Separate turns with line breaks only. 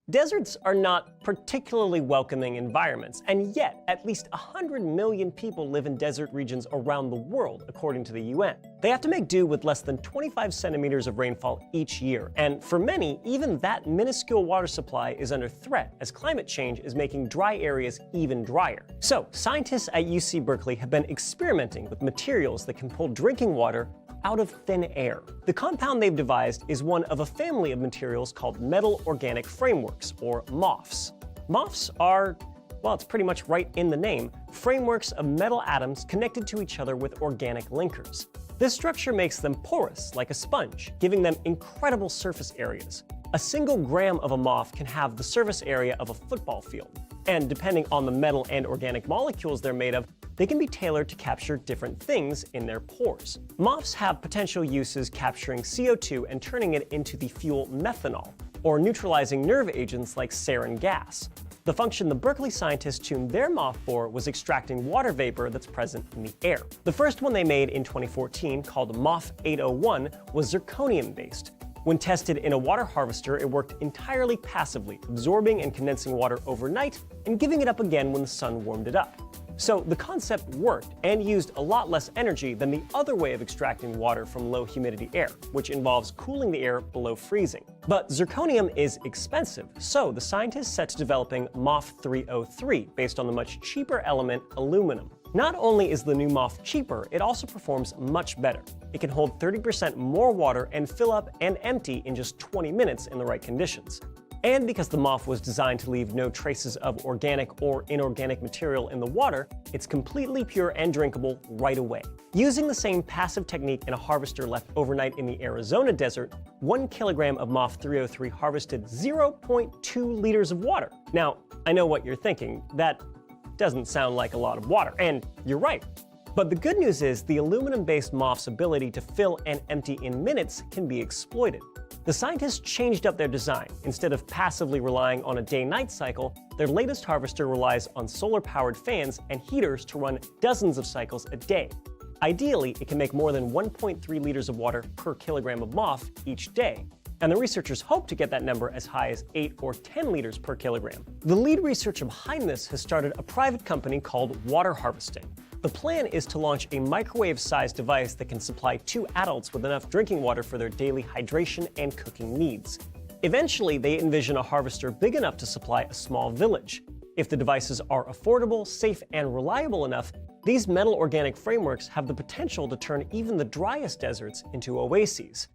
Deserts are not particularly welcoming environments, and yet at least 100 million people live in desert regions around the world, according to the UN. They have to make do with less than 25 centimeters of rainfall each year, and for many, even that minuscule water supply is under threat as climate change is making dry areas even drier. So, scientists at UC Berkeley have been experimenting with materials that can pull drinking water out of thin air. The compound they've devised is one of a family of materials called metal organic frameworks, or MOFs. MOFs are, well, it's pretty much right in the name, frameworks of metal atoms connected to each other with organic linkers. This structure makes them porous, like a sponge, giving them incredible surface areas. A single gram of a MOF can have the surface area of a football field. And depending on the metal and organic molecules they're made of, they can be tailored to capture different things in their pores. MOFs have potential uses capturing CO2 and turning it into the fuel methanol, or neutralizing nerve agents like sarin gas. The function the Berkeley scientists tuned their MOF for was extracting water vapor that's present in the air. The first one they made in 2014, called MOF 801, was zirconium-based. When tested in a water harvester, it worked entirely passively, absorbing and condensing water overnight and giving it up again when the sun warmed it up. So the concept worked and used a lot less energy than the other way of extracting water from low humidity air, which involves cooling the air below freezing. But zirconium is expensive, so the scientists set to developing MOF 303 based on the much cheaper element aluminum. Not only is the new MOF cheaper, it also performs much better. It can hold 30% more water and fill up and empty in just 20 minutes in the right conditions. And because the MOF was designed to leave no traces of organic or inorganic material in the water, it's completely pure and drinkable right away. Using the same passive technique in a harvester left overnight in the Arizona desert, 1 kilogram of MOF 303 harvested 0.2 liters of water. Now, I know what you're thinking. That doesn't sound like a lot of water, and you're right. But the good news is the aluminum-based MOF's ability to fill and empty in minutes can be exploited. The scientists changed up their design. Instead of passively relying on a day-night cycle, their latest harvester relies on solar-powered fans and heaters to run dozens of cycles a day. Ideally, it can make more than 1.3 liters of water per kilogram of MOF each day. And the researchers hope to get that number as high as 8 or 10 liters per kilogram. The lead researcher behind this has started a private company called Water Harvesting. The plan is to launch a microwave-sized device that can supply 2 adults with enough drinking water for their daily hydration and cooking needs. Eventually, they envision a harvester big enough to supply a small village. If the devices are affordable, safe, and reliable enough, these metal organic frameworks have the potential to turn even the driest deserts into oases.